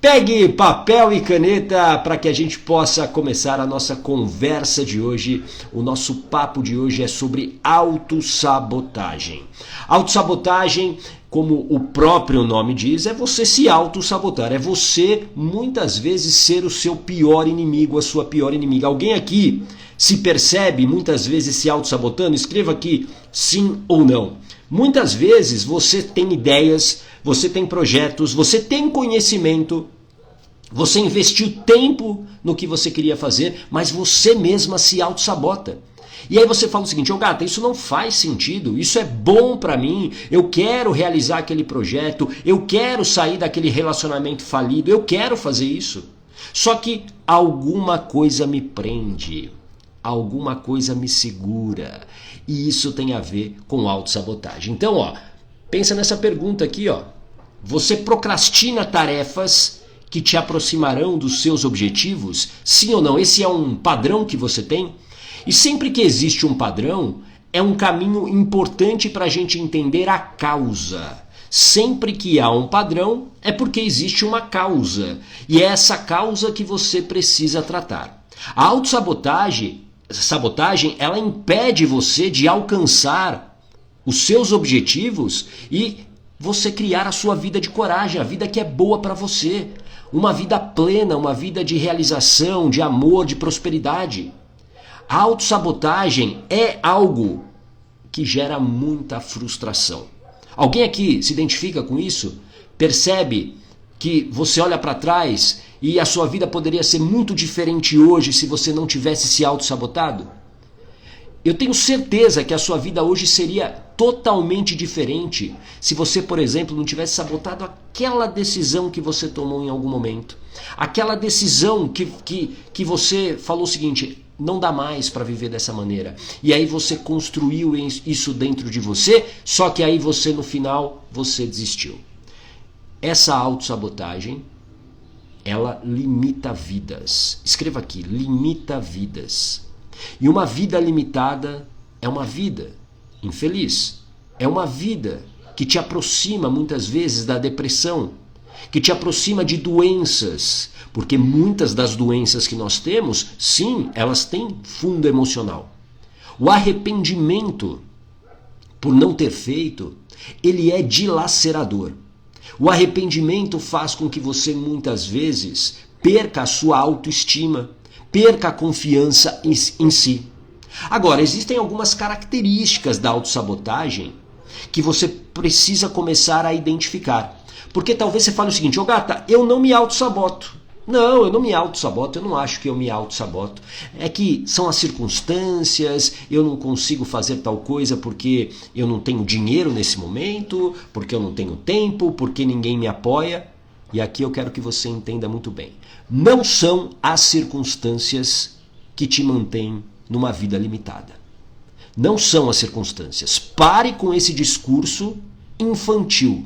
Pegue papel e caneta para que a gente possa começar a nossa conversa de hoje. O nosso papo de hoje é sobre autossabotagem. Autossabotagem, como o próprio nome diz, é você se autossabotar. É você, muitas vezes, ser o seu pior inimigo, a sua pior inimiga. Alguém aqui se percebe, muitas vezes, se autossabotando? Escreva aqui sim ou não. Muitas vezes você tem ideias, você tem projetos, você tem conhecimento, você investiu tempo no que você queria fazer, mas você mesma se autossabota. E aí você fala o seguinte: ô gata, isso não faz sentido, isso é bom pra mim, eu quero realizar aquele projeto, eu quero sair daquele relacionamento falido, eu quero fazer isso. Só que alguma coisa me prende, alguma coisa me segura, e isso tem a ver com autossabotagem. Então, pensa nessa pergunta aqui, Você procrastina tarefas que te aproximarão dos seus objetivos? Sim ou não? Esse é um padrão que você tem? E sempre que existe um padrão, é um caminho importante para a gente entender a causa. Sempre que há um padrão, é porque existe uma causa. E é essa causa que você precisa tratar. A autossabotagem, ela impede você de alcançar os seus objetivos e você criar a sua vida de coragem, a vida que é boa para você. Uma vida plena, uma vida de realização, de amor, de prosperidade. A autossabotagem é algo que gera muita frustração. Alguém aqui se identifica com isso? Percebe que você olha para trás e a sua vida poderia ser muito diferente hoje se você não tivesse se autossabotado? Eu tenho certeza que a sua vida hoje seria totalmente diferente se você, por exemplo, não tivesse sabotado aquela decisão que você tomou em algum momento. Aquela decisão que você falou o seguinte: não dá mais para viver dessa maneira. E aí você construiu isso dentro de você, só que aí você no final você desistiu. Essa autossabotagem, ela limita vidas. Escreva aqui: limita vidas. E uma vida limitada é uma vida infeliz. É uma vida que te aproxima muitas vezes da depressão, que te aproxima de doenças, porque muitas das doenças que nós temos, sim, elas têm fundo emocional. O arrependimento por não ter feito, ele é dilacerador. O arrependimento faz com que você muitas vezes perca a sua autoestima, perca a confiança em si. Agora, existem algumas características da autossabotagem que você precisa começar a identificar. Porque talvez você fale o seguinte: ô gata, eu não me autossaboto. Não, eu não me autossaboto, eu não acho que eu me autossaboto. É que são as circunstâncias, eu não consigo fazer tal coisa porque eu não tenho dinheiro nesse momento, porque eu não tenho tempo, porque ninguém me apoia. E aqui eu quero que você entenda muito bem. Não são as circunstâncias que te mantêm numa vida limitada. Não são as circunstâncias. Pare com esse discurso infantil.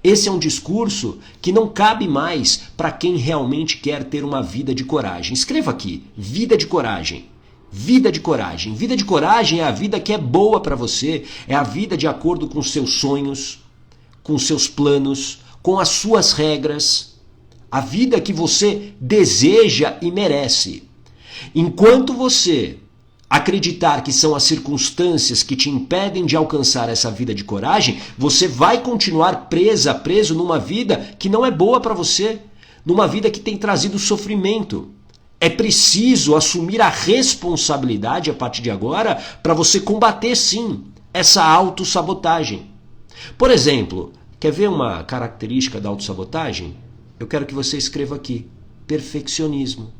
Esse é um discurso que não cabe mais para quem realmente quer ter uma vida de coragem. Escreva aqui: vida de coragem. Vida de coragem. Vida de coragem é a vida que é boa para você. É a vida de acordo com os seus sonhos, com os seus planos, com as suas regras. A vida que você deseja e merece. Enquanto você acreditar que são as circunstâncias que te impedem de alcançar essa vida de coragem, você vai continuar preso numa vida que não é boa para você, numa vida que tem trazido sofrimento. É preciso assumir a responsabilidade a partir de agora para você combater, sim, essa autossabotagem. Por exemplo, quer ver uma característica da autossabotagem? Eu quero que você escreva aqui: perfeccionismo.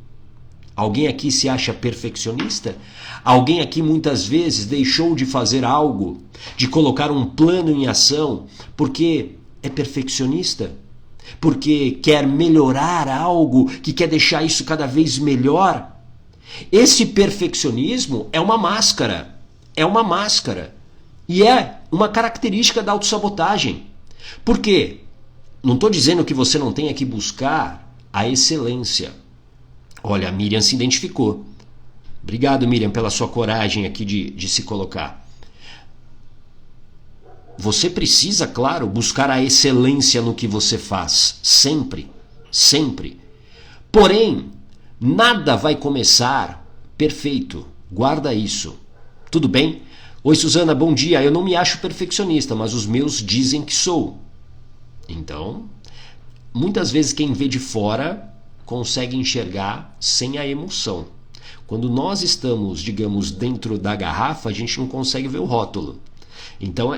Alguém aqui se acha perfeccionista? Alguém aqui muitas vezes deixou de fazer algo, de colocar um plano em ação, porque é perfeccionista? Porque quer melhorar algo, que quer deixar isso cada vez melhor? Esse perfeccionismo é uma máscara. É uma máscara. E é uma característica da autossabotagem. Por quê? Não estou dizendo que você não tenha que buscar a excelência. Olha, a Miriam se identificou. Obrigado, Miriam, pela sua coragem aqui de se colocar. Você precisa, claro, buscar a excelência no que você faz, sempre. Sempre. Porém, nada vai começar perfeito. Guarda isso. Tudo bem? Oi, Suzana, bom dia. Eu não me acho perfeccionista, mas os meus dizem que sou. Então, muitas vezes quem vê de fora consegue enxergar sem a emoção. Quando nós estamos, digamos, dentro da garrafa, a gente não consegue ver o rótulo. Então,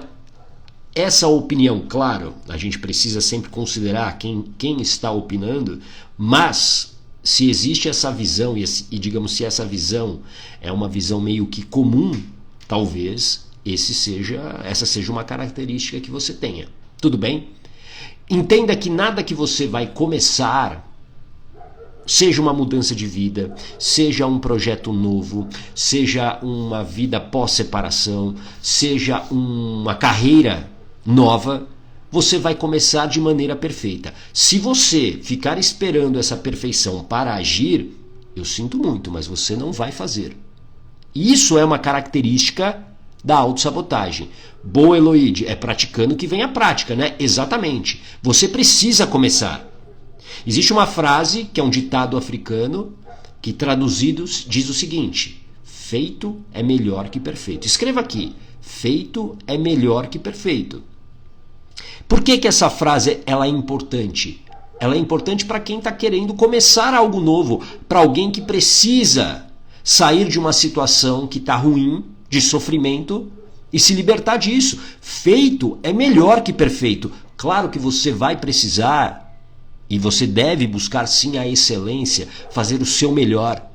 essa opinião, claro, a gente precisa sempre considerar quem está opinando, mas se existe essa visão, e digamos, se essa visão é uma visão meio que comum, talvez essa seja uma característica que você tenha. Tudo bem? Entenda que nada que você vai começar, seja uma mudança de vida, seja um projeto novo, seja uma vida pós-separação, seja uma carreira nova, você vai começar de maneira perfeita. Se você ficar esperando essa perfeição para agir, eu sinto muito, mas você não vai fazer. Isso é uma característica da autossabotagem. Boa, Eloíde, é praticando que vem a prática, né? Exatamente. Você precisa começar. Existe uma frase, que é um ditado africano, que traduzidos diz o seguinte: feito é melhor que perfeito. Escreva aqui: feito é melhor que perfeito. Por que essa frase ela é importante? Ela é importante para quem está querendo começar algo novo, para alguém que precisa sair de uma situação que está ruim, de sofrimento, e se libertar disso. Feito é melhor que perfeito. Claro que você vai precisar, e você deve buscar sim a excelência, fazer o seu melhor.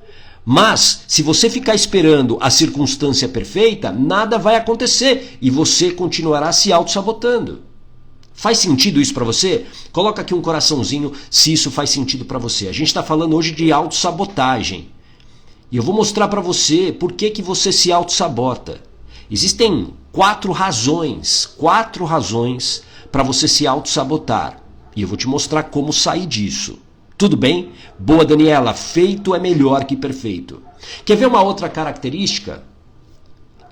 Mas, se você ficar esperando a circunstância perfeita, nada vai acontecer e você continuará se auto-sabotando. Faz sentido isso para você? Coloca aqui um coraçãozinho se isso faz sentido para você. A gente está falando hoje de autossabotagem. E eu vou mostrar para você por que você se auto-sabota. Existem 4 razões para você se auto-sabotar. E eu vou te mostrar como sair disso. Tudo bem? Boa, Daniela. Feito é melhor que perfeito. Quer ver uma outra característica?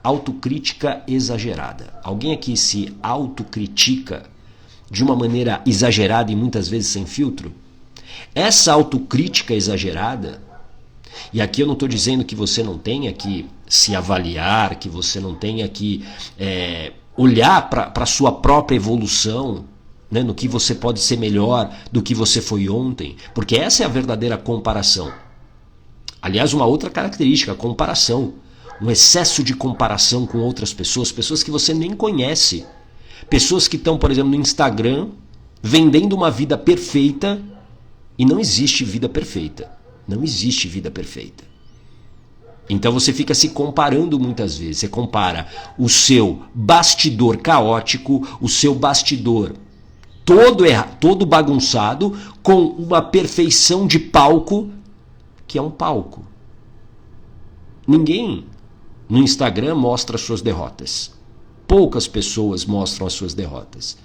Autocrítica exagerada. Alguém aqui se autocritica de uma maneira exagerada e muitas vezes sem filtro? Essa autocrítica exagerada, e aqui eu não estou dizendo que você não tenha que se avaliar, que você não tenha que olhar para a sua própria evolução, né, no que você pode ser melhor do que você foi ontem, porque essa é a verdadeira comparação. Aliás, uma outra característica, a comparação. Um excesso de comparação com outras pessoas, pessoas que você nem conhece. Pessoas que estão, por exemplo, no Instagram, vendendo uma vida perfeita, e não existe vida perfeita. Não existe vida perfeita. Então você fica se comparando muitas vezes. Você compara o seu bastidor caótico, o seu bastidor todo bagunçado, com uma perfeição de palco, que é um palco. Ninguém no Instagram mostra as suas derrotas. Poucas pessoas mostram as suas derrotas.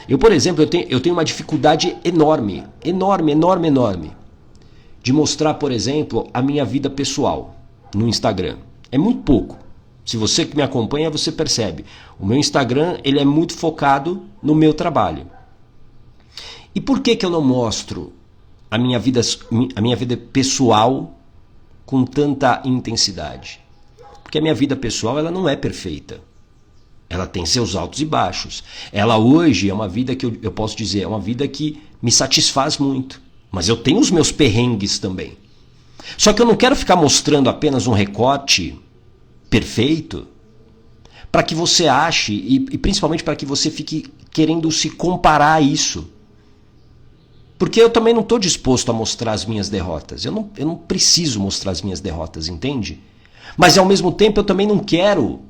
Eu, por exemplo, eu tenho uma dificuldade enorme, de mostrar, por exemplo, a minha vida pessoal no Instagram. É muito pouco. Se você que me acompanha, você percebe. O meu Instagram ele é muito focado no meu trabalho. E por que eu não mostro a minha vida pessoal com tanta intensidade? Porque a minha vida pessoal ela não é perfeita. Ela tem seus altos e baixos. Ela hoje é uma vida que eu posso dizer, é uma vida que me satisfaz muito. Mas eu tenho os meus perrengues também. Só que eu não quero ficar mostrando apenas um recorte perfeito para que você ache, e principalmente para que você fique querendo se comparar a isso. Porque eu também não estou disposto a mostrar as minhas derrotas. Eu não preciso mostrar as minhas derrotas, entende? Mas ao mesmo tempo eu também não quero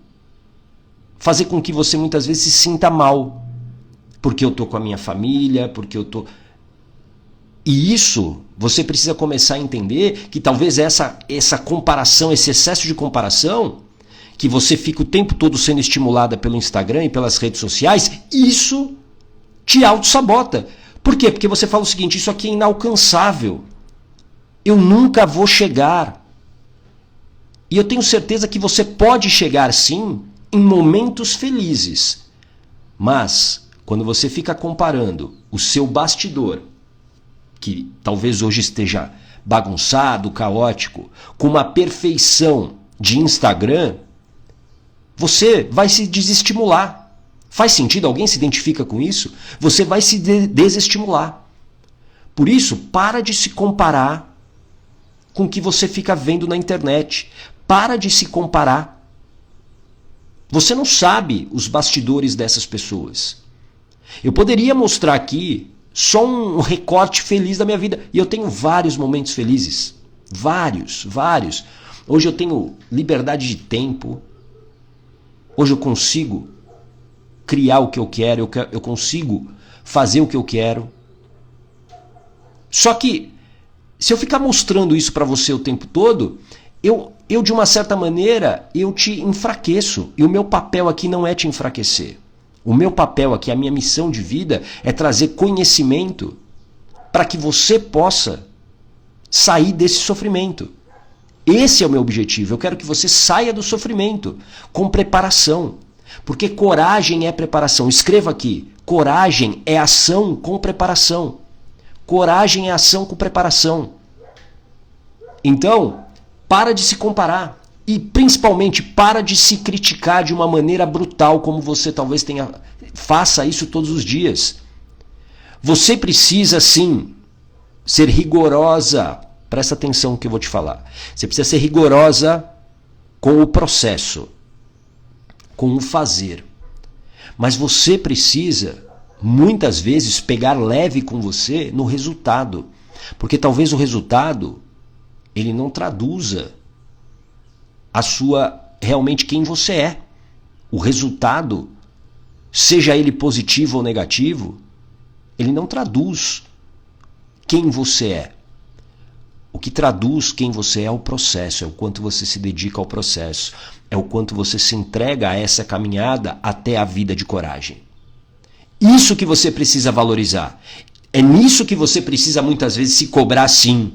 fazer com que você muitas vezes se sinta mal. Porque eu estou com a minha família, porque eu estou... E isso, você precisa começar a entender que talvez essa comparação, esse excesso de comparação, que você fica o tempo todo sendo estimulada pelo Instagram e pelas redes sociais, isso te auto-sabota. Por quê? Porque você fala o seguinte, isso aqui é inalcançável. Eu nunca vou chegar. E eu tenho certeza que você pode chegar sim em momentos felizes. Mas, quando você fica comparando o seu bastidor que talvez hoje esteja bagunçado, caótico, com uma perfeição de Instagram, você vai se desestimular. Faz sentido? Alguém se identifica com isso? Você vai se desestimular. Por isso, para de se comparar com o que você fica vendo na internet. Para de se comparar. Você não sabe os bastidores dessas pessoas. Eu poderia mostrar aqui só um recorte feliz da minha vida. E eu tenho vários momentos felizes. Vários. Hoje eu tenho liberdade de tempo. Hoje eu consigo criar o que eu quero. Eu consigo fazer o que eu quero. Só que, se eu ficar mostrando isso para você o tempo todo, eu de uma certa maneira, eu te enfraqueço. E o meu papel aqui não é te enfraquecer. O meu papel aqui, a minha missão de vida é trazer conhecimento para que você possa sair desse sofrimento. Esse é o meu objetivo. Eu quero que você saia do sofrimento com preparação. Porque coragem é preparação. Escreva aqui. Coragem é ação com preparação. Coragem é ação com preparação. Então, para de se comparar. E principalmente, para de se criticar de uma maneira brutal, como você talvez faça isso todos os dias. Você precisa, sim, ser rigorosa. Presta atenção no que eu vou te falar. Você precisa ser rigorosa com o processo, com o fazer. Mas você precisa, muitas vezes, pegar leve com você no resultado. Porque talvez o resultado, ele não traduza realmente quem você é. O resultado, seja ele positivo ou negativo, ele não traduz quem você é. O que traduz quem você é o processo, é o quanto você se dedica ao processo, é o quanto você se entrega a essa caminhada até a vida de coragem. Isso que você precisa valorizar. É nisso que você precisa muitas vezes se cobrar sim.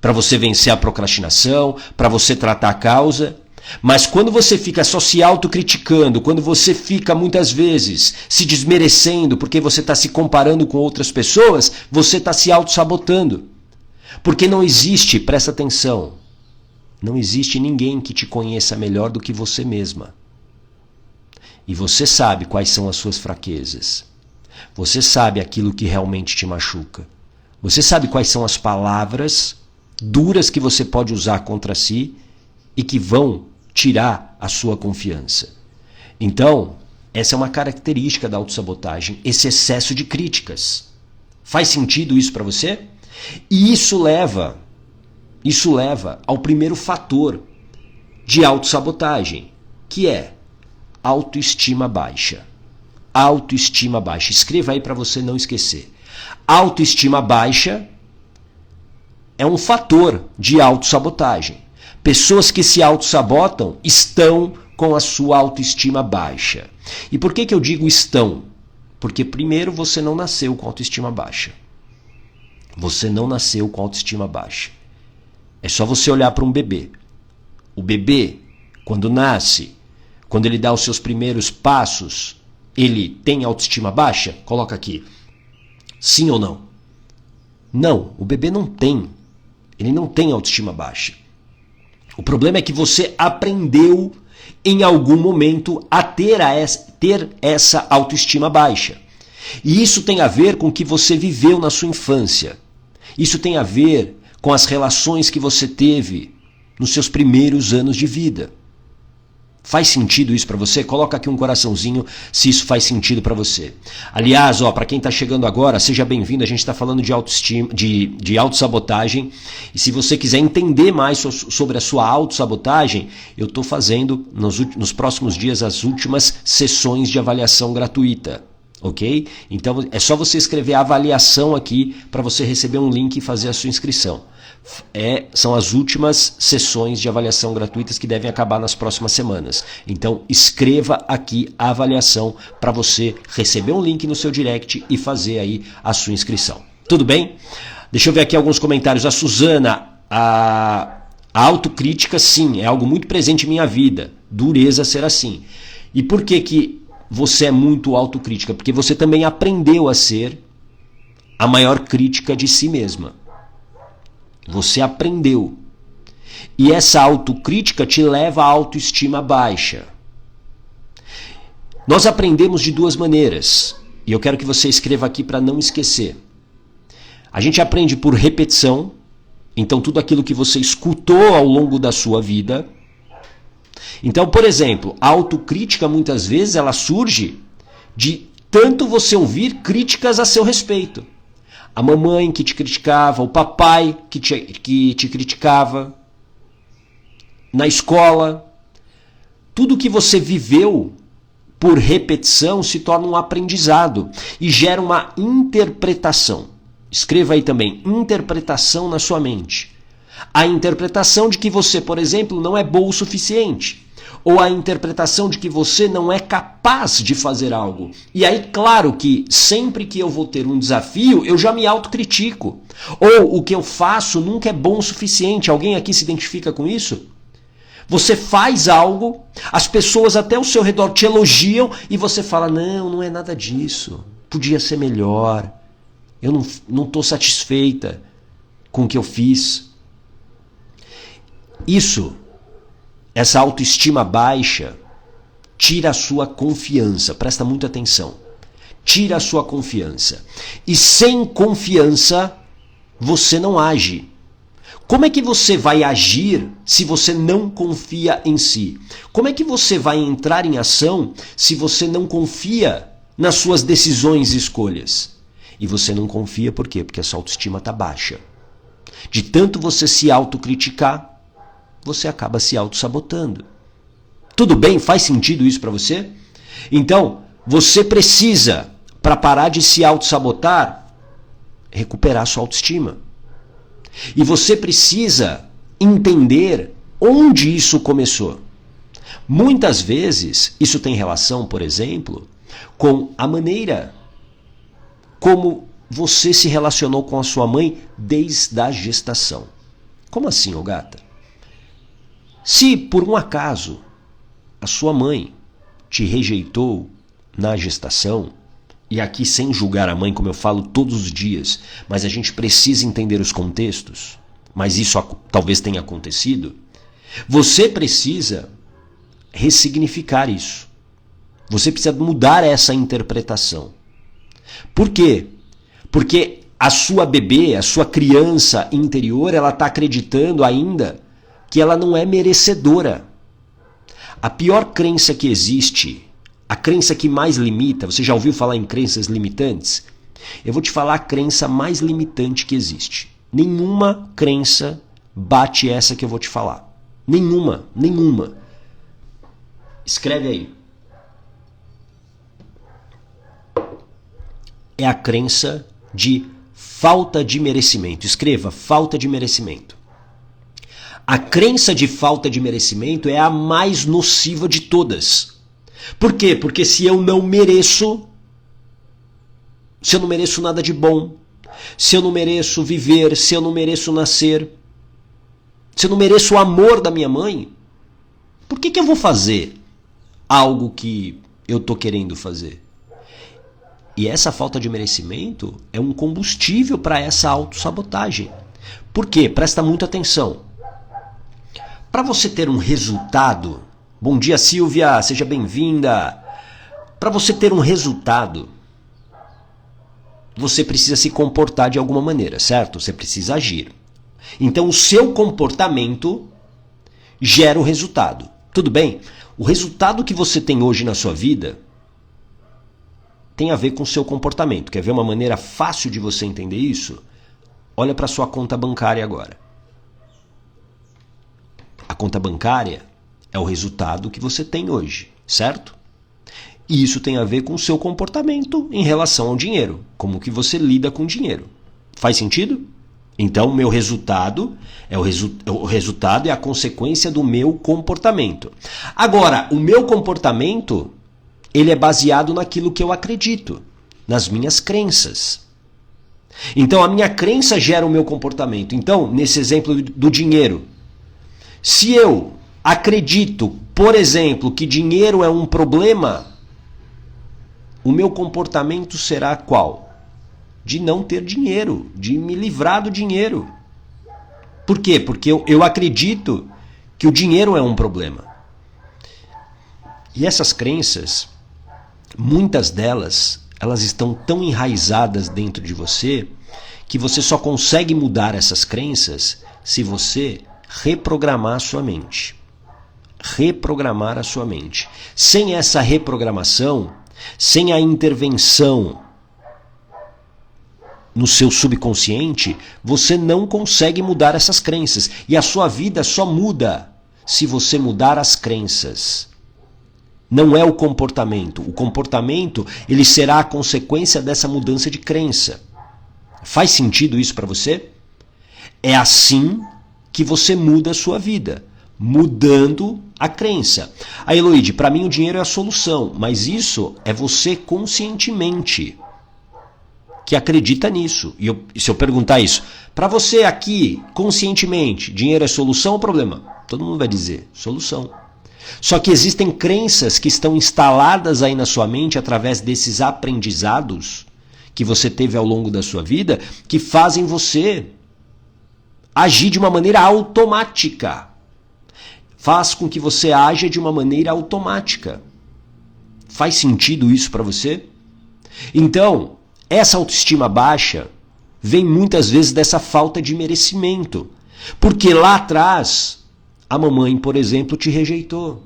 Para você vencer a procrastinação, para você tratar a causa. Mas quando você fica só se autocriticando, quando você fica muitas vezes se desmerecendo porque você está se comparando com outras pessoas, você está se auto-sabotando. Porque não existe, presta atenção, não existe ninguém que te conheça melhor do que você mesma. E você sabe quais são as suas fraquezas. Você sabe aquilo que realmente te machuca. Você sabe quais são as palavras duras que você pode usar contra si e que vão tirar a sua confiança. Então, essa é uma característica da autossabotagem, esse excesso de críticas. Faz sentido isso para você? E isso leva ao primeiro fator de autossabotagem, que é autoestima baixa. Autoestima baixa. Escreva aí para você não esquecer. Autoestima baixa é um fator de autossabotagem. Pessoas que se autossabotam estão com a sua autoestima baixa. E por que eu digo estão? Porque primeiro você não nasceu com autoestima baixa. Você não nasceu com autoestima baixa. É só você olhar para um bebê. O bebê, quando nasce, quando ele dá os seus primeiros passos, ele tem autoestima baixa? Coloca aqui. Sim ou não? Não, o bebê não tem. Ele não tem autoestima baixa. O problema é que você aprendeu em algum momento a ter essa autoestima baixa. E isso tem a ver com o que você viveu na sua infância. Isso tem a ver com as relações que você teve nos seus primeiros anos de vida. Faz sentido isso para você? Coloca aqui um coraçãozinho se isso faz sentido para você. Aliás, para quem está chegando agora, seja bem-vindo. A gente está falando de autoestima, de autossabotagem. E se você quiser entender mais sobre a sua autossabotagem, eu estou fazendo nos próximos dias as últimas sessões de avaliação gratuita. Ok? Então é só você escrever avaliação aqui para você receber um link e fazer a sua inscrição. São as últimas sessões de avaliação gratuitas que devem acabar nas próximas semanas. Então escreva aqui a avaliação para você receber um link no seu direct e fazer aí a sua inscrição. Tudo bem? Deixa eu ver aqui alguns comentários. A Suzana, a autocrítica sim, é algo muito presente em minha vida. Dureza ser assim. E por que você é muito autocrítica? Porque você também aprendeu a ser a maior crítica de si mesma. Você aprendeu. E essa autocrítica te leva à autoestima baixa. Nós aprendemos de duas maneiras. E eu quero que você escreva aqui para não esquecer. A gente aprende por repetição. Então, tudo aquilo que você escutou ao longo da sua vida. Então, por exemplo, a autocrítica muitas vezes ela surge de tanto você ouvir críticas a seu respeito. A mamãe que te criticava, o papai que te criticava, na escola. Tudo que você viveu por repetição se torna um aprendizado e gera uma interpretação. Escreva aí também, interpretação na sua mente. A interpretação de que você, por exemplo, não é bom o suficiente. Ou a interpretação de que você não é capaz de fazer algo. E aí, claro que sempre que eu vou ter um desafio, eu já me autocritico. Ou o que eu faço nunca é bom o suficiente. Alguém aqui se identifica com isso? Você faz algo, as pessoas até ao seu redor te elogiam e você fala, não é nada disso. Podia ser melhor. Eu não estou satisfeita com o que eu fiz. Essa autoestima baixa, tira a sua confiança. Presta muita atenção. Tira a sua confiança. E sem confiança, você não age. Como é que você vai agir se você não confia em si? Como é que você vai entrar em ação se você não confia nas suas decisões e escolhas? E você não confia por quê? Porque a sua autoestima está baixa. De tanto você se autocriticar, você acaba se auto-sabotando. Tudo bem? Faz sentido isso para você? Então, você precisa, para parar de se auto-sabotar, recuperar sua autoestima. E você precisa entender onde isso começou. Muitas vezes, isso tem relação, por exemplo, com a maneira como você se relacionou com a sua mãe desde a gestação. Como assim, ô gata? Se, por um acaso, a sua mãe te rejeitou na gestação, e aqui sem julgar a mãe, como eu falo todos os dias, mas a gente precisa entender os contextos, mas isso talvez tenha acontecido, você precisa ressignificar isso. Você precisa mudar essa interpretação. Por quê? Porque a sua bebê, a sua criança interior, ela está acreditando ainda que ela não é merecedora. A pior crença que existe, a crença que mais limita, você já ouviu falar em crenças limitantes? Eu vou te falar a crença mais limitante que existe. Nenhuma crença bate essa que eu vou te falar. Nenhuma. Escreve aí. É a crença de falta de merecimento. Escreva, falta de merecimento. A crença de falta de merecimento é a mais nociva de todas. Por quê? Porque se eu não mereço nada de bom, se eu não mereço viver, se eu não mereço nascer, se eu não mereço o amor da minha mãe, por que eu vou fazer algo que eu estou querendo fazer? E essa falta de merecimento é um combustível para essa autossabotagem. Por quê? Presta muita atenção. Para você ter um resultado, bom dia Silvia, seja bem-vinda. Para você ter um resultado, você precisa se comportar de alguma maneira, certo? Você precisa agir. Então o seu comportamento gera o resultado. Tudo bem? O resultado que você tem hoje na sua vida tem a ver com o seu comportamento. Quer ver uma maneira fácil de você entender isso? Olha para a sua conta bancária agora. A conta bancária é o resultado que você tem hoje, certo? E isso tem a ver com o seu comportamento em relação ao dinheiro, como que você lida com o dinheiro. Faz sentido? Então, o meu resultado o resultado é a consequência do meu comportamento. Agora, o meu comportamento, ele é baseado naquilo que eu acredito, nas minhas crenças. Então, a minha crença gera o meu comportamento. Então, nesse exemplo do dinheiro, se eu acredito, por exemplo, que dinheiro é um problema, o meu comportamento será qual? de não ter dinheiro, de me livrar do dinheiro. Por quê? Porque eu acredito que o dinheiro é um problema. E essas crenças, muitas delas, elas estão tão enraizadas dentro de você que você só consegue mudar essas crenças se você reprogramar a sua mente. Reprogramar a sua mente. Sem essa reprogramação, sem a intervenção no seu subconsciente, você não consegue mudar essas crenças. E a sua vida só muda se você mudar as crenças. Não é o comportamento. O comportamento, ele será a consequência dessa mudança de crença. Faz sentido isso para você? É assim que você muda a sua vida, mudando a crença. Aí, Eloide, para mim o dinheiro é a solução, mas isso é você conscientemente que acredita nisso. E se eu perguntar isso, para você aqui, conscientemente, dinheiro é solução ou problema? Todo mundo vai dizer, solução. Só que existem crenças que estão instaladas aí na sua mente através desses aprendizados que você teve ao longo da sua vida, que fazem você agir de uma maneira automática. Faz com que você haja de uma maneira automática. Faz sentido isso para você? Então, essa autoestima baixa vem muitas vezes dessa falta de merecimento. Porque lá atrás, a mamãe, por exemplo, te rejeitou.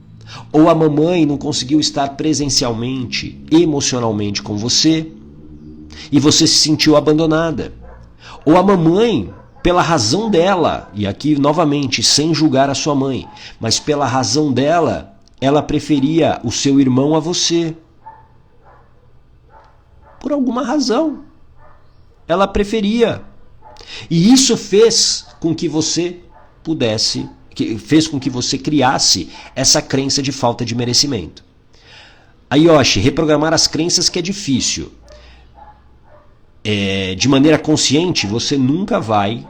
Ou a mamãe não conseguiu estar presencialmente, emocionalmente com você, e você se sentiu abandonada. Ou a mamãe, pela razão dela, e aqui novamente, sem julgar a sua mãe, mas pela razão dela, ela preferia o seu irmão a você. Por alguma razão. Ela preferia. E isso fez com que você fez com que você criasse essa crença de falta de merecimento. Aí, Yoshi, reprogramar as crenças que é difícil. De maneira consciente, você nunca vai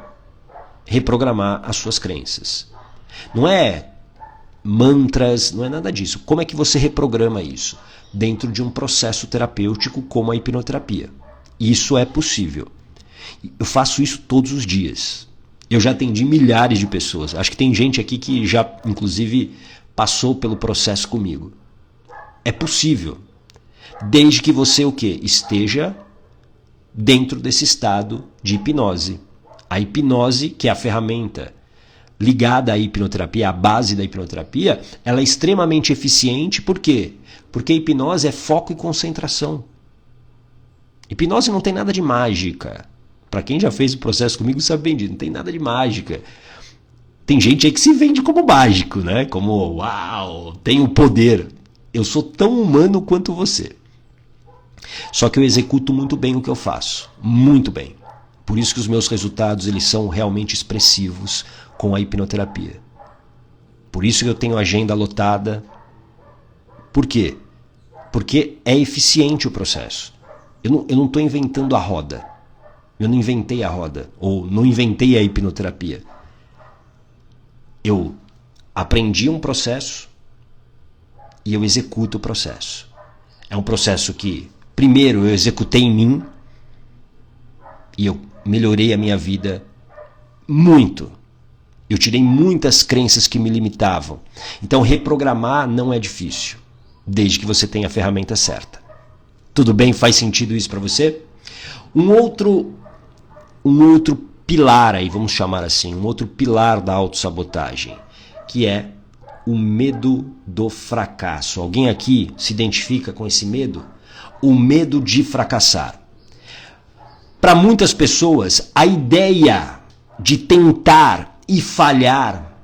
reprogramar as suas crenças. Não é mantras, não é nada disso. Como é que você reprograma isso? Dentro de um processo terapêutico como a hipnoterapia. Isso é possível. Eu faço isso todos os dias. Eu já atendi milhares de pessoas. Acho que tem gente aqui que já, inclusive, passou pelo processo comigo. É possível. Desde que você o quê? Esteja dentro desse estado de hipnose. A hipnose, que é a ferramenta ligada à hipnoterapia, a base da hipnoterapia, ela é extremamente eficiente. Por quê? Porque a hipnose é foco e concentração. Hipnose não tem nada de mágica. Para quem já fez o processo comigo sabe bem disso, não tem nada de mágica. Tem gente aí que se vende como mágico, né? Como, uau, tenho poder. Eu sou tão humano quanto você. Só que eu executo muito bem o que eu faço. Muito bem. Por isso que os meus resultados eles são realmente expressivos com a hipnoterapia. Por isso que eu tenho agenda lotada. Por quê? Porque é eficiente o processo. Eu não estou inventando a roda. Eu não inventei a roda. Ou não inventei a hipnoterapia. Eu aprendi um processo e eu executo o processo. É um processo que, primeiro, eu executei em mim e eu melhorei a minha vida muito. Eu tirei muitas crenças que me limitavam. Então, reprogramar não é difícil, desde que você tenha a ferramenta certa. Tudo bem? Faz sentido isso para você? Um outro pilar aí, vamos chamar assim, um outro pilar da autossabotagem, que é o medo do fracasso. Alguém aqui se identifica com esse medo? O medo de fracassar. Para muitas pessoas, a ideia de tentar e falhar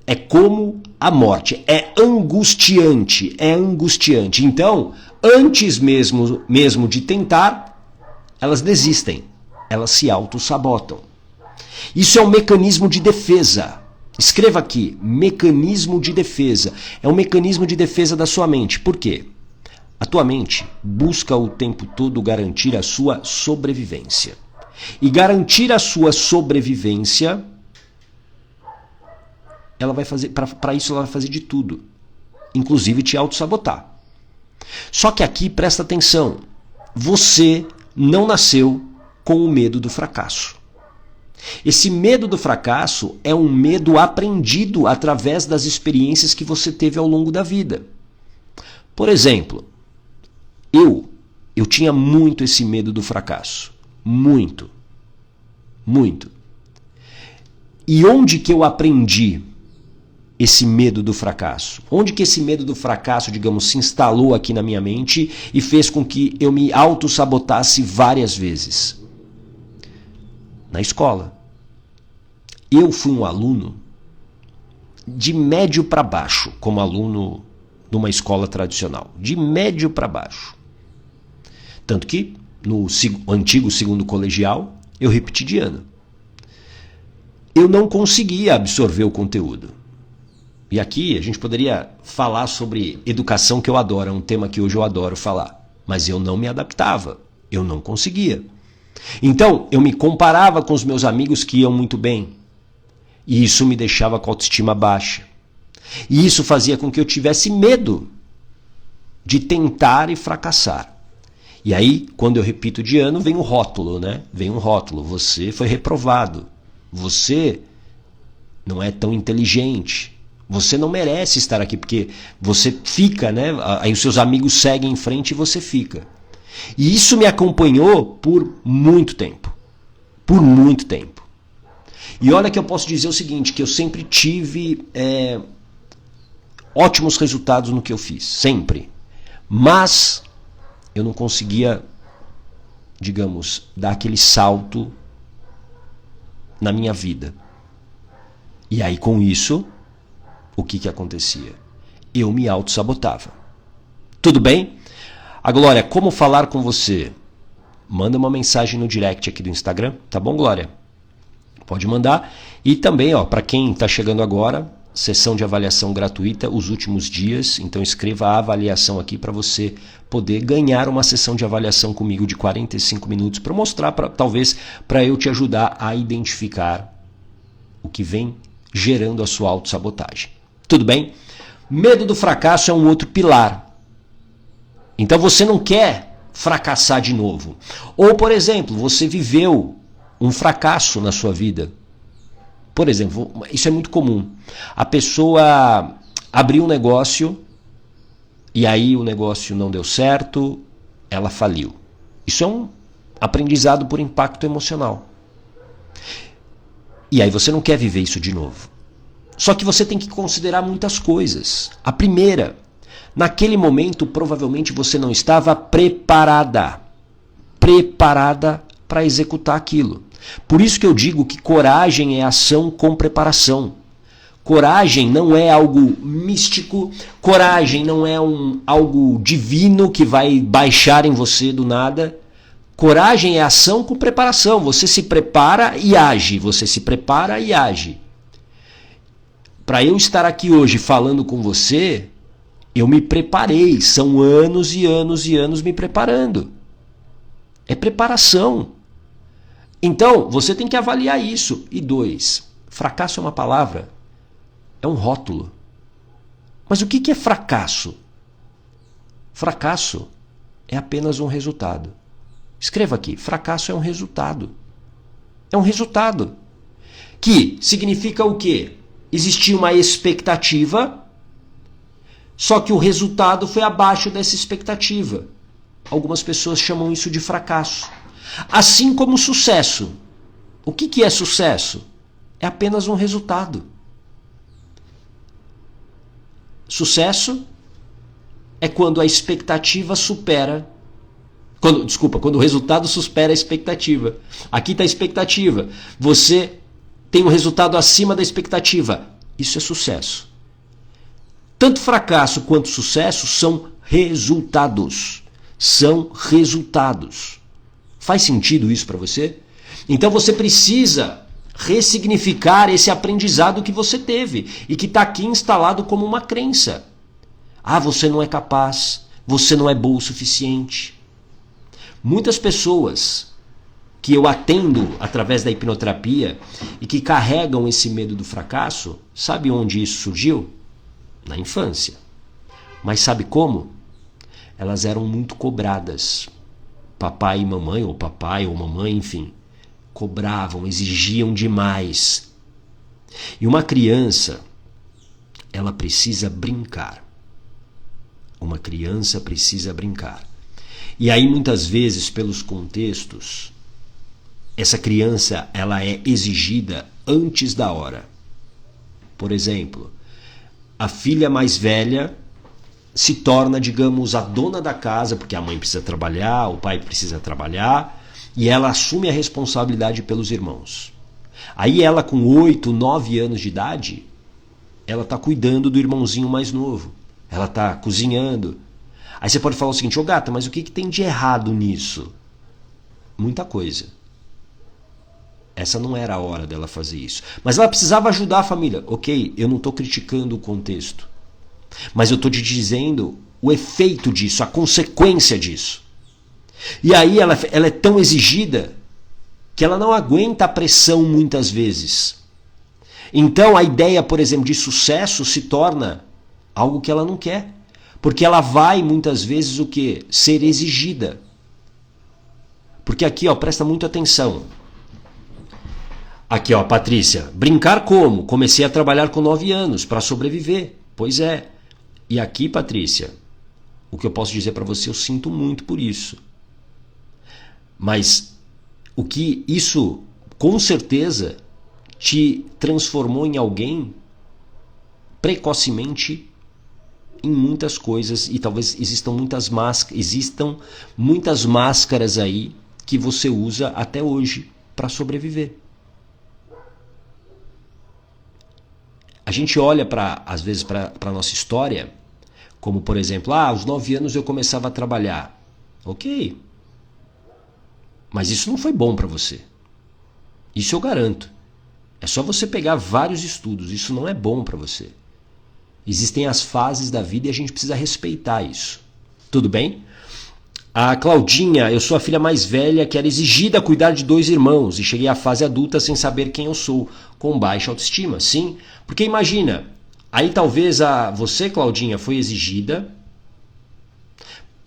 é como a morte, é angustiante, Então, antes mesmo de tentar, elas desistem, elas se autossabotam. Isso é um mecanismo de defesa. Escreva aqui, mecanismo de defesa. É um mecanismo de defesa da sua mente. Por quê? A tua mente busca o tempo todo garantir a sua sobrevivência. E garantir a sua sobrevivência, ela vai fazer, para isso ela vai fazer de tudo, inclusive te autossabotar. Só que aqui, presta atenção, você não nasceu com o medo do fracasso. Esse medo do fracasso é um medo aprendido através das experiências que você teve ao longo da vida. Por exemplo, eu tinha muito esse medo do fracasso. Muito. Muito. E onde que eu aprendi esse medo do fracasso? Onde que esse medo do fracasso, digamos, se instalou aqui na minha mente e fez com que eu me auto-sabotasse várias vezes? Na escola. Eu fui um aluno de médio para baixo, como aluno numa escola tradicional. De médio para baixo. Tanto que no antigo segundo colegial, eu repeti de ano. Eu não conseguia absorver o conteúdo. E aqui a gente poderia falar sobre educação, que eu adoro, é um tema que hoje eu adoro falar. Mas eu não me adaptava, eu não conseguia. Então, eu me comparava com os meus amigos que iam muito bem. E isso me deixava com a autoestima baixa. E isso fazia com que eu tivesse medo de tentar e fracassar. E aí, quando eu repito de ano, vem um rótulo, né? Vem um rótulo. Você foi reprovado. Você não é tão inteligente. Você não merece estar aqui, porque você fica, né? Aí os seus amigos seguem em frente e você fica. E isso me acompanhou por muito tempo. Por muito tempo. E olha que eu posso dizer o seguinte, que eu sempre tive ótimos resultados no que eu fiz. Sempre. Mas eu não conseguia, digamos, dar aquele salto na minha vida. E aí com isso, o que acontecia? Eu me auto-sabotava. Tudo bem? A Glória, como falar com você? Manda uma mensagem no direct aqui do Instagram, tá bom, Glória? Pode mandar. E também, para quem está chegando agora, sessão de avaliação gratuita, os últimos dias. Então escreva a avaliação aqui para você poder ganhar uma sessão de avaliação comigo de 45 minutos para mostrar, talvez, para eu te ajudar a identificar o que vem gerando a sua autossabotagem. Tudo bem? Medo do fracasso é um outro pilar. Então você não quer fracassar de novo. Ou, por exemplo, você viveu um fracasso na sua vida. Por exemplo, isso é muito comum. A pessoa abriu um negócio e aí o negócio não deu certo, ela faliu. Isso é um aprendizado por impacto emocional. E aí você não quer viver isso de novo. Só que você tem que considerar muitas coisas. A primeira, naquele momento provavelmente você não estava preparada para executar aquilo. Por isso que eu digo que coragem é ação com preparação. Coragem não é algo místico, coragem não é algo divino que vai baixar em você do nada. Coragem é ação com preparação. Você se prepara e age. Você se prepara e age. Para eu estar aqui hoje falando com você, eu me preparei. São anos e anos e anos me preparando. É preparação. Então, você tem que avaliar isso. E 2, fracasso é uma palavra, é um rótulo. Mas o que é fracasso? Fracasso é apenas um resultado. Escreva aqui, fracasso é um resultado. É um resultado. Que significa o quê? Existia uma expectativa, só que o resultado foi abaixo dessa expectativa. Algumas pessoas chamam isso de fracasso. Assim como sucesso. O que é sucesso? É apenas um resultado. Sucesso é quando a expectativa supera... Quando o resultado supera a expectativa. Aqui está a expectativa. Você tem um resultado acima da expectativa. Isso é sucesso. Tanto fracasso quanto sucesso são resultados. São resultados. Faz sentido isso para você? Então você precisa ressignificar esse aprendizado que você teve e que está aqui instalado como uma crença. Ah, você não é capaz, você não é bom o suficiente. Muitas pessoas que eu atendo através da hipnoterapia e que carregam esse medo do fracasso, sabe onde isso surgiu? Na infância. Mas sabe como? Elas eram muito cobradas. papai e mamãe, ou papai ou mamãe, enfim, cobravam, exigiam demais. E uma criança, ela precisa brincar. Uma criança precisa brincar. E aí, muitas vezes, pelos contextos, essa criança, ela é exigida antes da hora. Por exemplo, a filha mais velha se torna, digamos, a dona da casa, porque a mãe precisa trabalhar, o pai precisa trabalhar, e ela assume a responsabilidade pelos irmãos. Aí ela, com 8, 9 anos de idade, ela está cuidando do irmãozinho mais novo. Ela está cozinhando. Aí você pode falar o seguinte: ô gata, mas o que tem de errado nisso? Muita coisa. Essa não era a hora dela fazer isso. Mas ela precisava ajudar a família. Ok, eu não estou criticando o contexto. Mas eu estou te dizendo o efeito disso, a consequência disso. E aí ela é tão exigida que ela não aguenta a pressão muitas vezes. Então a ideia, por exemplo, de sucesso se torna algo que ela não quer. Porque ela vai muitas vezes o quê? Ser exigida. Porque aqui, ó, presta muita atenção. Aqui, ó, Patrícia. Brincar como? Comecei a trabalhar com 9 anos para sobreviver. Pois é. E aqui, Patrícia, o que eu posso dizer para você, eu sinto muito por isso. Mas o que isso, com certeza, te transformou em alguém precocemente em muitas coisas, e talvez existam muitas máscaras aí que você usa até hoje para sobreviver. A gente olha às vezes para a nossa história, como por exemplo, aos 9 anos eu começava a trabalhar. Ok, mas isso não foi bom para você. Isso eu garanto. É só você pegar vários estudos, isso não é bom para você. Existem as fases da vida e a gente precisa respeitar isso. Tudo bem? A Claudinha, eu sou a filha mais velha que era exigida a cuidar de 2 irmãos e cheguei à fase adulta sem saber quem eu sou, com baixa autoestima. Sim, porque imagina, aí talvez você, Claudinha, foi exigida,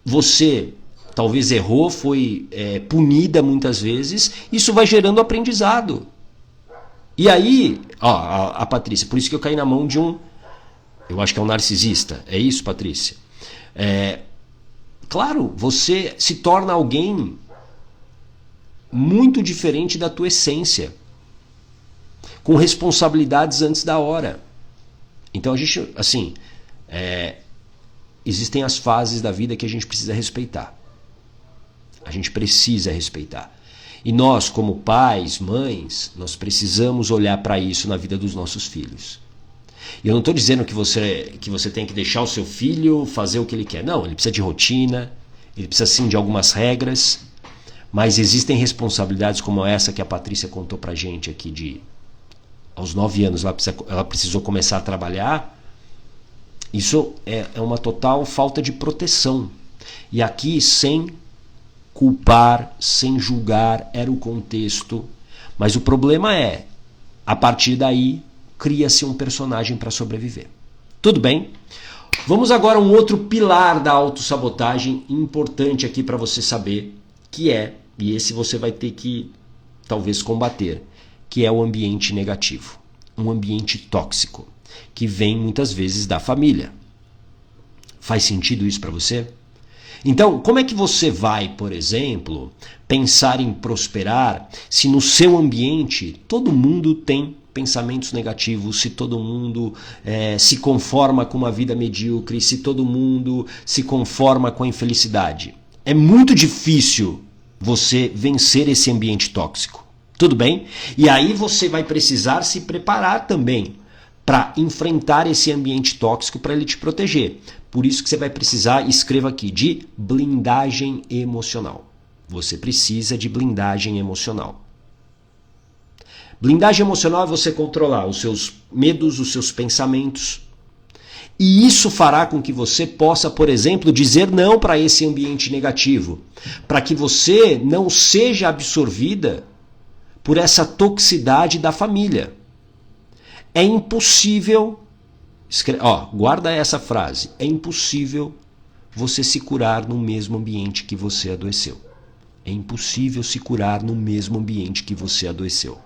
você talvez errou, foi punida muitas vezes, isso vai gerando aprendizado. E aí, ó, a Patrícia, por isso que eu caí na mão de eu acho que é um narcisista. É isso, Patrícia? Claro, você se torna alguém muito diferente da tua essência, com responsabilidades antes da hora. Então a gente, assim, existem as fases da vida que a gente precisa respeitar. A gente precisa respeitar. E nós, como pais, mães, nós precisamos olhar para isso na vida dos nossos filhos. E eu não estou dizendo que você tem que deixar o seu filho fazer o que ele quer. Não, ele precisa de rotina, ele precisa sim de algumas regras, mas existem responsabilidades como essa que a Patrícia contou pra gente aqui, aos 9 anos ela precisou começar a trabalhar. Isso é uma total falta de proteção. E aqui, sem culpar, sem julgar, era o contexto. Mas o problema a partir daí, cria-se um personagem para sobreviver. Tudo bem? Vamos agora a um outro pilar da autossabotagem importante aqui para você saber, e esse você vai ter que talvez combater, que é o ambiente negativo, um ambiente tóxico, que vem muitas vezes da família. Faz sentido isso para você? Então, como é que você vai, por exemplo, pensar em prosperar se no seu ambiente todo mundo tem pensamentos negativos, se todo mundo se conforma com uma vida medíocre, se todo mundo se conforma com a infelicidade? É muito difícil você vencer esse ambiente tóxico. Tudo bem? E aí você vai precisar se preparar também para enfrentar esse ambiente tóxico para ele te proteger. Por isso que você vai precisar, escreva aqui, de blindagem emocional. Você precisa de blindagem emocional. Blindagem emocional é você controlar os seus medos, os seus pensamentos. E isso fará com que você possa, por exemplo, dizer não para esse ambiente negativo. Para que você não seja absorvida por essa toxicidade da família. É impossível, guarda essa frase, é impossível você se curar no mesmo ambiente que você adoeceu. É impossível se curar no mesmo ambiente que você adoeceu.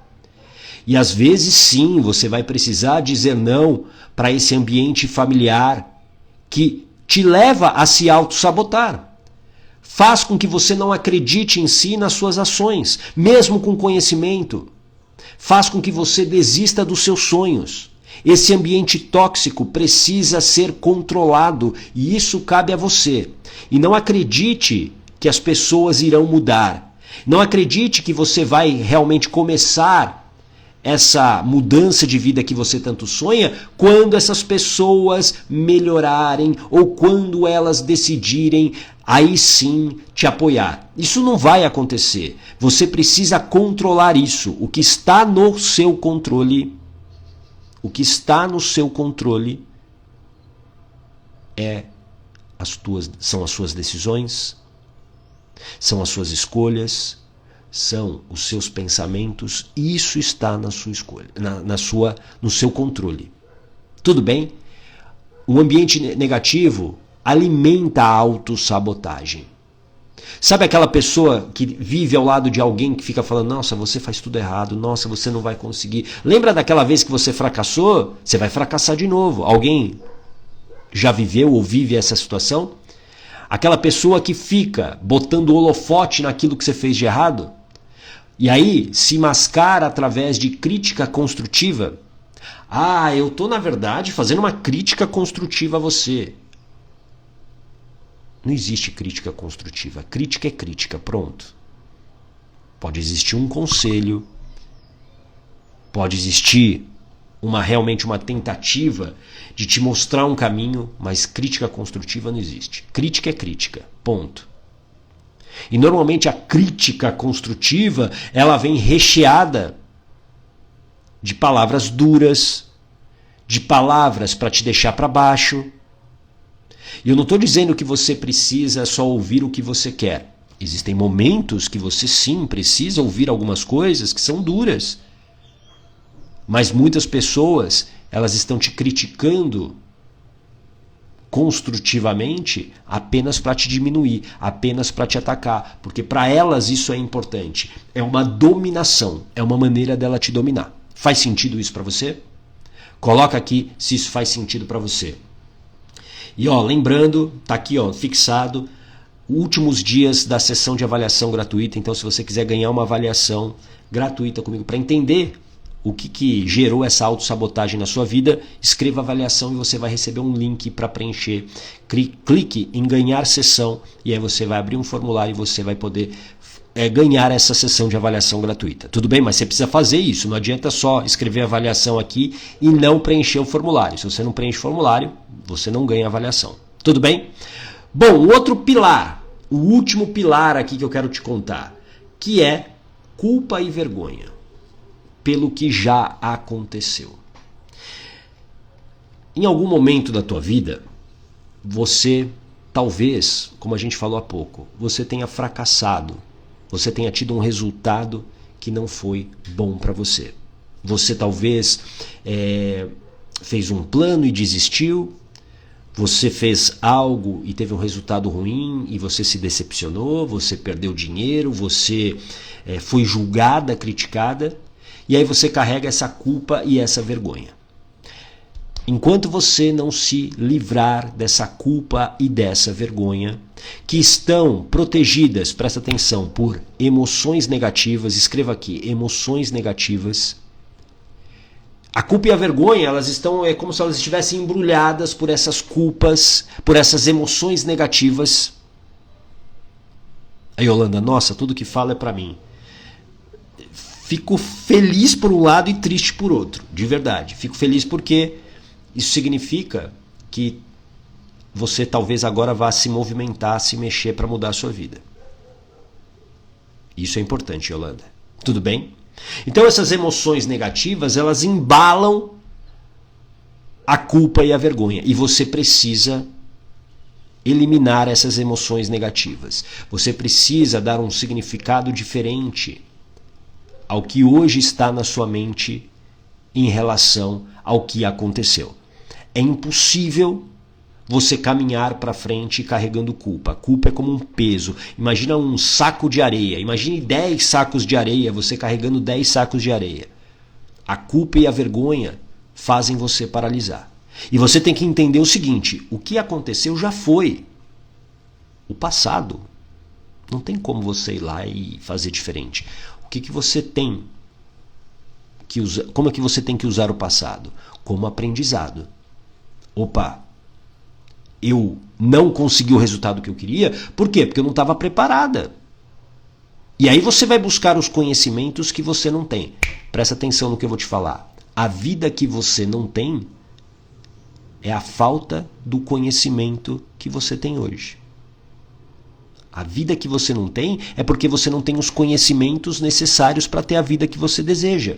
E às vezes sim, você vai precisar dizer não para esse ambiente familiar que te leva a se auto-sabotar. Faz com que você não acredite em si e nas suas ações, mesmo com conhecimento. Faz com que você desista dos seus sonhos. Esse ambiente tóxico precisa ser controlado e isso cabe a você. E não acredite que as pessoas irão mudar. Não acredite que você vai realmente começar essa mudança de vida que você tanto sonha quando essas pessoas melhorarem ou quando elas decidirem aí sim te apoiar. Isso não vai acontecer. Você precisa controlar isso. O que está no seu controle, são as suas decisões, são as suas escolhas, são os seus pensamentos, e isso está na sua escolha, no seu controle. Tudo bem? Um ambiente negativo alimenta a autossabotagem. Sabe aquela pessoa que vive ao lado de alguém que fica falando, nossa, você faz tudo errado, nossa, você não vai conseguir. Lembra daquela vez que você fracassou? Você vai fracassar de novo. Alguém já viveu ou vive essa situação? Aquela pessoa que fica botando holofote naquilo que você fez de errado, e aí se mascara através de crítica construtiva. Ah, eu estou na verdade fazendo uma crítica construtiva a você. Não existe crítica construtiva. Crítica é crítica, pronto. Pode existir um conselho, pode existir realmente uma tentativa de te mostrar um caminho, mas crítica construtiva não existe. Crítica é crítica, ponto. E normalmente a crítica construtiva, ela vem recheada de palavras duras, de palavras para te deixar para baixo. E eu não estou dizendo que você precisa só ouvir o que você quer. Existem momentos que você sim precisa ouvir algumas coisas que são duras. Mas muitas pessoas, elas estão te criticando construtivamente apenas para te diminuir, apenas para te atacar. Porque para elas isso é importante. É uma dominação, é uma maneira dela te dominar. Faz sentido isso para você? Coloca aqui se isso faz sentido para você. E lembrando, tá aqui fixado, últimos dias da sessão de avaliação gratuita. Então se você quiser ganhar uma avaliação gratuita comigo para entender o que gerou essa autossabotagem na sua vida, escreva avaliação e você vai receber um link para preencher. Clique em ganhar sessão e aí você vai abrir um formulário e você vai poder ganhar essa sessão de avaliação gratuita. Tudo bem? Mas você precisa fazer isso. Não adianta só escrever a avaliação aqui e não preencher o formulário. Se você não preenche o formulário, você não ganha avaliação. Tudo bem? Bom, o outro pilar, o último pilar aqui que eu quero te contar, que é culpa e vergonha pelo que já aconteceu. Em algum momento da tua vida, você talvez, como a gente falou há pouco, você tenha fracassado, você tenha tido um resultado que não foi bom para você. Você talvez fez um plano e desistiu, você fez algo e teve um resultado ruim e você se decepcionou, você perdeu dinheiro, você foi julgada, criticada, e aí você carrega essa culpa e essa vergonha. Enquanto você não se livrar dessa culpa e dessa vergonha, que estão protegidas, presta atenção, por emoções negativas, escreva aqui, emoções negativas. A culpa e a vergonha, elas estão, como se elas estivessem embrulhadas por essas culpas, por essas emoções negativas. Aí, Yolanda, nossa, tudo que fala é para mim. Fico feliz por um lado e triste por outro, de verdade. Fico feliz porque isso significa que você talvez agora vá se movimentar, se mexer para mudar a sua vida. Isso é importante, Yolanda. Tudo bem? Então essas emoções negativas, elas embalam a culpa e a vergonha. E você precisa eliminar essas emoções negativas. Você precisa dar um significado diferente ao que hoje está na sua mente em relação ao que aconteceu. É impossível você caminhar para frente carregando culpa. A culpa é como um peso. Imagina um saco de areia. Imagine 10 sacos de areia, você carregando 10 sacos de areia. A culpa e a vergonha fazem você paralisar. E você tem que entender o seguinte, o que aconteceu já foi. O passado. Não tem como você ir lá e fazer diferente. O que você tem que usar? Como é que você tem que usar o passado? Como aprendizado. Opa, eu não consegui o resultado que eu queria. Por quê? Porque eu não estava preparada. E aí você vai buscar os conhecimentos que você não tem. Presta atenção no que eu vou te falar. A vida que você não tem é a falta do conhecimento que você tem hoje. A vida que você não tem é porque você não tem os conhecimentos necessários para ter a vida que você deseja.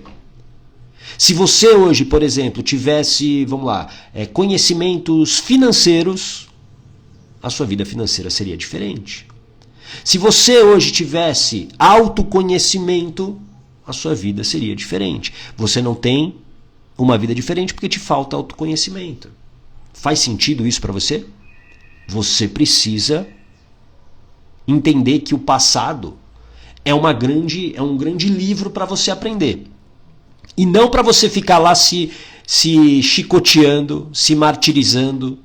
Se você hoje, por exemplo, tivesse, vamos lá, conhecimentos financeiros, a sua vida financeira seria diferente. Se você hoje tivesse autoconhecimento, a sua vida seria diferente. Você não tem uma vida diferente porque te falta autoconhecimento. Faz sentido isso para você? Você precisa entender que o passado é um grande livro para você aprender. E não para você ficar lá se chicoteando, se martirizando,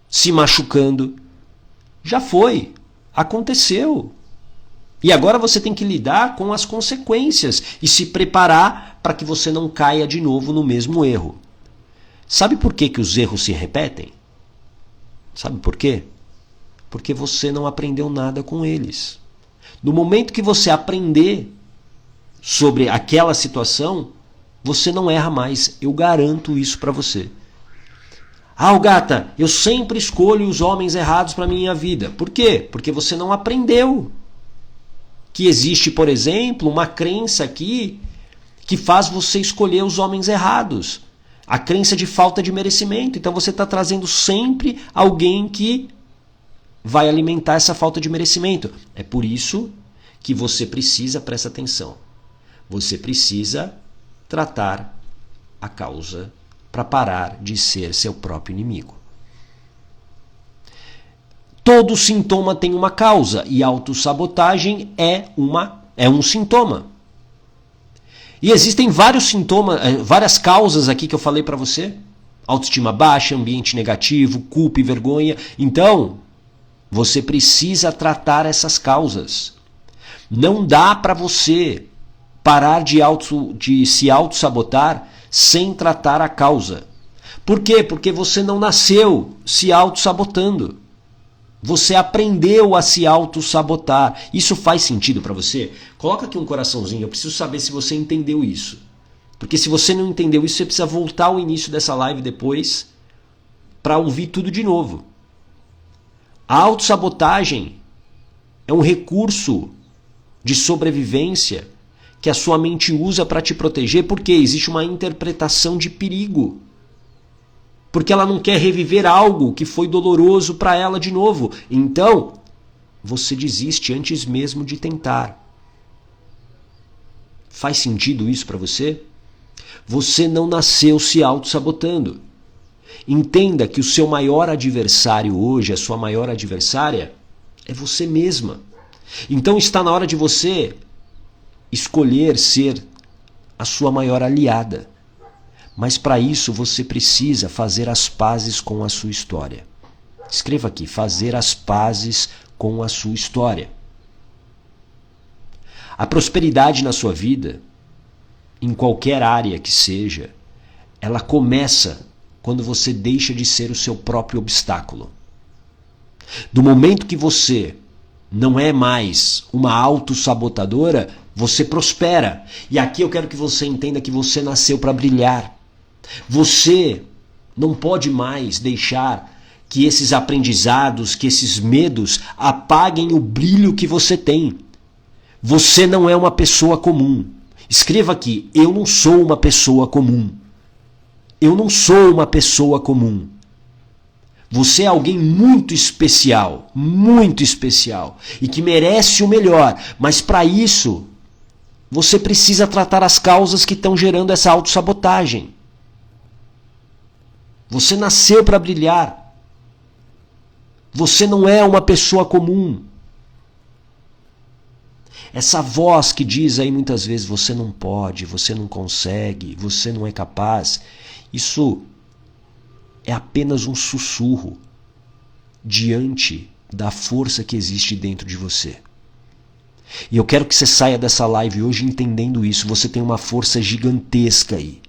se machucando. Já foi. Aconteceu. E agora você tem que lidar com as consequências e se preparar para que você não caia de novo no mesmo erro. Sabe por que os erros se repetem? Sabe por quê? Porque você não aprendeu nada com eles. No momento que você aprender sobre aquela situação, você não erra mais. Eu garanto isso para você. Ah, Gata, eu sempre escolho os homens errados para minha vida. Por quê? Porque você não aprendeu que existe, por exemplo, uma crença aqui que faz você escolher os homens errados. A crença de falta de merecimento. Então você está trazendo sempre alguém que vai alimentar essa falta de merecimento. É por isso que você precisa, presta atenção, você precisa tratar a causa para parar de ser seu próprio inimigo. Todo sintoma tem uma causa e autossabotagem é um sintoma. E existem vários sintomas, várias causas aqui que eu falei para você. Autoestima baixa, ambiente negativo, culpa e vergonha. Então, você precisa tratar essas causas. Não dá para você parar de se auto-sabotar sem tratar a causa. Por quê? Porque você não nasceu se auto-sabotando. Você aprendeu a se auto-sabotar. Isso faz sentido para você? Coloca aqui um coraçãozinho, eu preciso saber se você entendeu isso. Porque se você não entendeu isso, você precisa voltar ao início dessa live depois para ouvir tudo de novo. A autossabotagem é um recurso de sobrevivência que a sua mente usa para te proteger porque existe uma interpretação de perigo. Porque ela não quer reviver algo que foi doloroso para ela de novo. Então, você desiste antes mesmo de tentar. Faz sentido isso para você? Você não nasceu se auto-sabotando. Entenda que o seu maior adversário hoje, a sua maior adversária, é você mesma. Então está na hora de você escolher ser a sua maior aliada. Mas para isso você precisa fazer as pazes com a sua história. Escreva aqui, fazer as pazes com a sua história. A prosperidade na sua vida, em qualquer área que seja, ela começa quando você deixa de ser o seu próprio obstáculo. Do momento que você não é mais uma autossabotadora, você prospera. E aqui eu quero que você entenda que você nasceu para brilhar. Você não pode mais deixar que esses aprendizados, que esses medos apaguem o brilho que você tem. Você não é uma pessoa comum. Escreva aqui, eu não sou uma pessoa comum. Eu não sou uma pessoa comum. Você é alguém muito especial e que merece o melhor. Mas para isso, você precisa tratar as causas que estão gerando essa autossabotagem. Você nasceu para brilhar. Você não é uma pessoa comum. Essa voz que diz aí muitas vezes, você não pode, você não consegue, você não é capaz, isso é apenas um sussurro diante da força que existe dentro de você. E eu quero que você saia dessa live hoje entendendo isso. Você tem uma força gigantesca aí.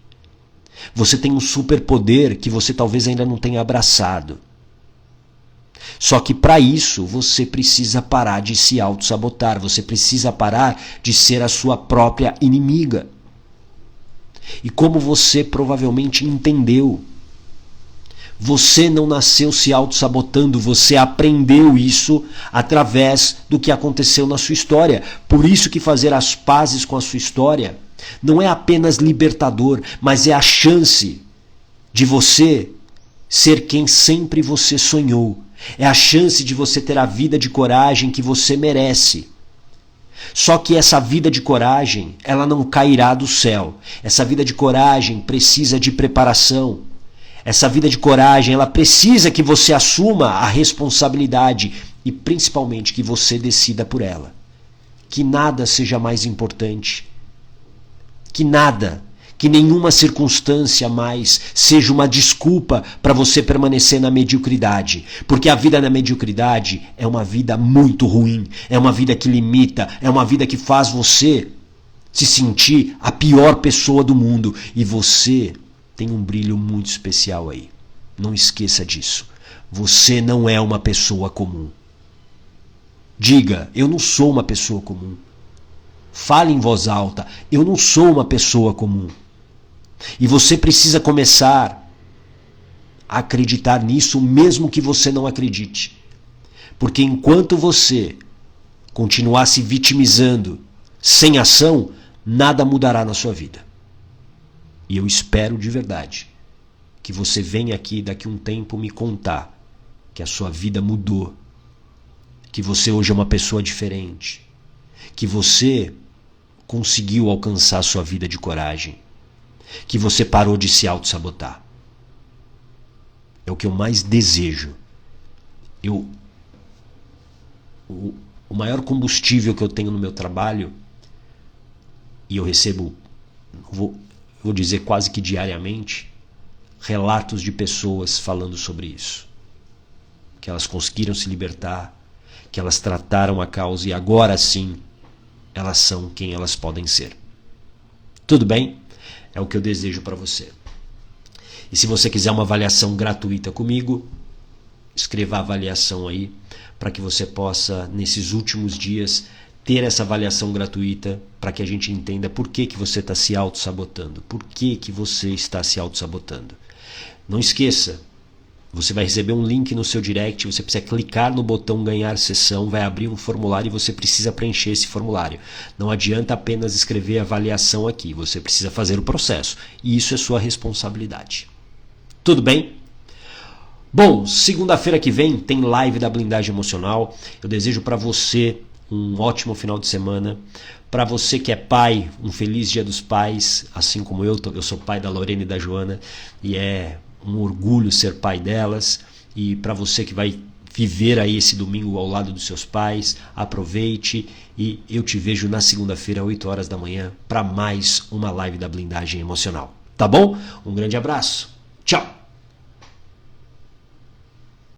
Você tem um superpoder que você talvez ainda não tenha abraçado. Só que para isso você precisa parar de se auto-sabotar. Você precisa parar de ser a sua própria inimiga. E como você provavelmente entendeu, você não nasceu se auto-sabotando, você aprendeu isso através do que aconteceu na sua história. Por isso que fazer as pazes com a sua história não é apenas libertador, mas é a chance de você ser quem sempre você sonhou. É a chance de você ter a vida de coragem que você merece. Só que essa vida de coragem, ela não cairá do céu. Essa vida de coragem precisa de preparação. Essa vida de coragem, ela precisa que você assuma a responsabilidade e principalmente que você decida por ela. Que nada seja mais importante. Que nada, que nenhuma circunstância mais seja uma desculpa para você permanecer na mediocridade. Porque a vida na mediocridade é uma vida muito ruim, é uma vida que limita, é uma vida que faz você se sentir a pior pessoa do mundo. E você tem um brilho muito especial aí. Não esqueça disso. Você não é uma pessoa comum. Diga, eu não sou uma pessoa comum. Fale em voz alta, eu não sou uma pessoa comum. E você precisa começar a acreditar nisso mesmo que você não acredite. Porque enquanto você continuar se vitimizando sem ação, nada mudará na sua vida. E eu espero de verdade que você venha aqui daqui a um tempo me contar que a sua vida mudou, que você hoje é uma pessoa diferente, que você conseguiu alcançar a sua vida de coragem, que você parou de se auto-sabotar. É o que eu mais desejo. O maior combustível que eu tenho no meu trabalho, e eu recebo, vou dizer quase que diariamente, relatos de pessoas falando sobre isso. Que elas conseguiram se libertar, que elas trataram a causa e agora sim elas são quem elas podem ser. Tudo bem? É o que eu desejo para você. E se você quiser uma avaliação gratuita comigo, escreva a avaliação aí para que você possa, nesses últimos dias, ter essa avaliação gratuita para que a gente entenda por que você está se auto-sabotando. Por que você está se auto-sabotando. Não esqueça, você vai receber um link no seu direct, você precisa clicar no botão ganhar sessão, vai abrir um formulário e você precisa preencher esse formulário. Não adianta apenas escrever avaliação aqui, você precisa fazer o processo. E isso é sua responsabilidade. Tudo bem? Bom, segunda-feira que vem tem live da Blindagem Emocional. Eu desejo para você um ótimo final de semana. Para você que é pai, um feliz Dia dos Pais, assim como eu sou pai da Lorena e da Joana, e é um orgulho ser pai delas. E para você que vai viver aí esse domingo ao lado dos seus pais, aproveite e eu te vejo na segunda-feira, 8 horas da manhã, para mais uma live da Blindagem Emocional. Tá bom? Um grande abraço.